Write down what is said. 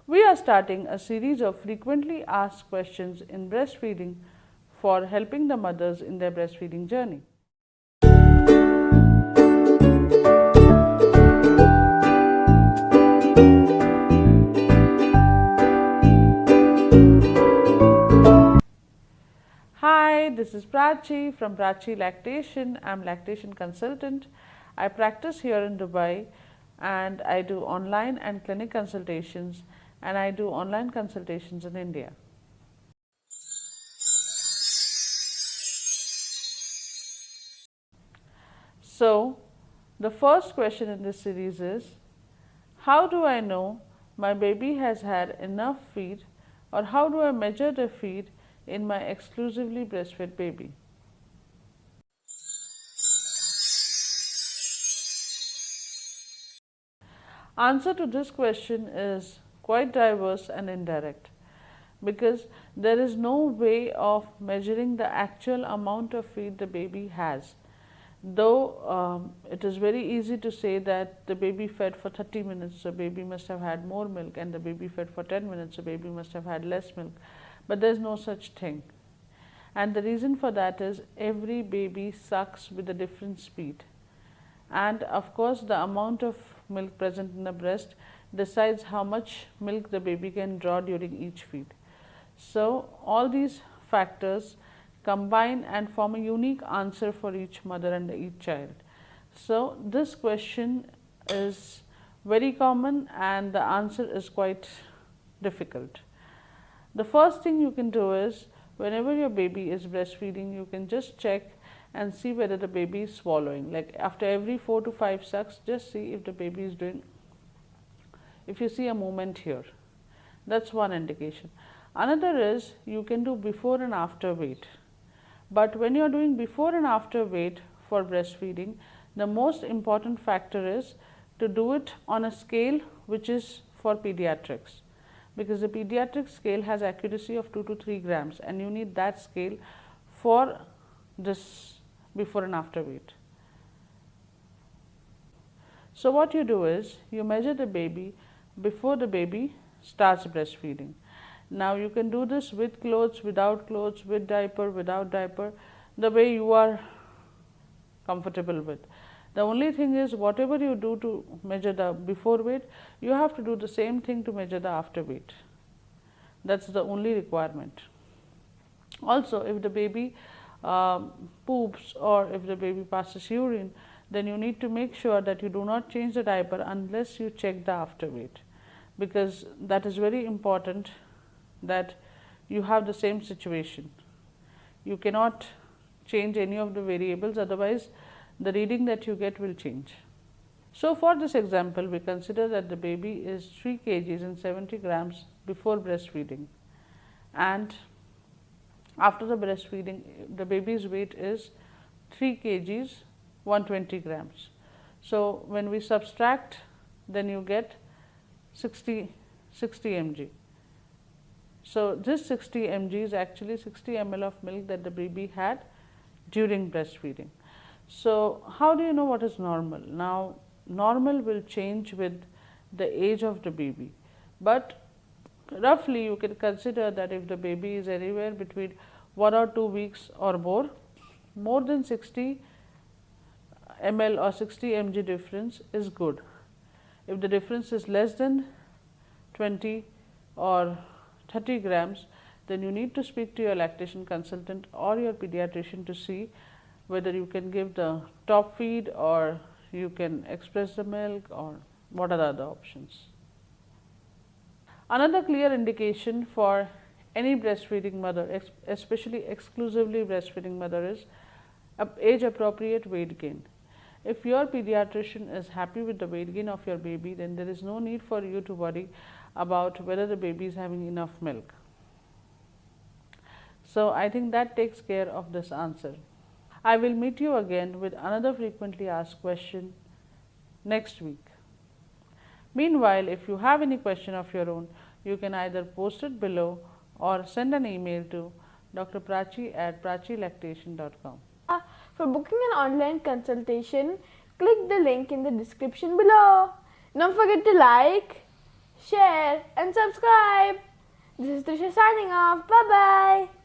We are starting a series of frequently asked questions in breastfeeding for helping the mothers in their breastfeeding journey. Hi, this is Prachi from Prachi Lactation. I'm lactation consultant. I practice here in Dubai and I do online and clinic consultations, and I do online consultations in India. So, the first question in this series is, how do I know my baby has had enough feed, or how do I measure the feed in my exclusively breastfed baby? Answer to this question is quite diverse and indirect, because there is no way of measuring the actual amount of feed the baby has. Though it is very easy to say that the baby fed for 30 minutes, so baby must have had more milk, and the baby fed for 10 minutes, so baby must have had less milk. But there is no such thing. And the reason for that is every baby sucks with a different speed. And of course, the amount of milk present in the breast decides how much milk the baby can draw during each feed. So, all these factors combine and form a unique answer for each mother and each child. So, this question is very common and the answer is quite difficult. The first thing you can do is, whenever your baby is breastfeeding, you can just check and see whether the baby is swallowing. Like after every 4 to 5 sucks, just see if the baby is doing, if you see a movement here. That's one indication. Another is, you can do before and after weight. But when you are doing before and after weight for breastfeeding, the most important factor is to do it on a scale which is for pediatrics, because the pediatric scale has accuracy of 2 to 3 grams, and you need that scale for this before and after weight. So, what you do is, you measure the baby before the baby starts breastfeeding. Now, you can do this with clothes, without clothes, with diaper, without diaper, the way you are comfortable with. The only thing is, whatever you do to measure the before weight, you have to do the same thing to measure the after weight. That's the only requirement. Also, if the baby poops or if the baby passes urine, then you need to make sure that you do not change the diaper unless you check the after weight, because that is very important that you have the same situation. You cannot change any of the variables, otherwise the reading that you get will change. So, for this example, we consider that the baby is 3 kgs and 70 grams before breastfeeding, and after the breastfeeding the baby's weight is 3 kgs 120 grams. So, when we subtract, then you get 60 mg. So, this 60 mg is actually 60 ml of milk that the baby had during breastfeeding. So, how do you know what is normal? Now, normal will change with the age of the baby, but roughly you can consider that if the baby is anywhere between 1 or 2 weeks or more than 60 ml or 60 mg difference is good. If the difference is less than 20 or 30 grams, then you need to speak to your lactation consultant or your pediatrician to see whether you can give the top feed or you can express the milk, or what are the other options. Another clear indication for any breastfeeding mother, especially exclusively breastfeeding mother, is age appropriate weight gain. If your pediatrician is happy with the weight gain of your baby, then there is no need for you to worry about whether the baby is having enough milk. So, I think that takes care of this answer. I will meet you again with another frequently asked question next week. Meanwhile, if you have any question of your own, you can either post it below or send an email to drprachi@prachilactation.com. For booking an online consultation, click the link in the description below. Don't forget to like, share, and subscribe. This is Trisha signing off. Bye bye.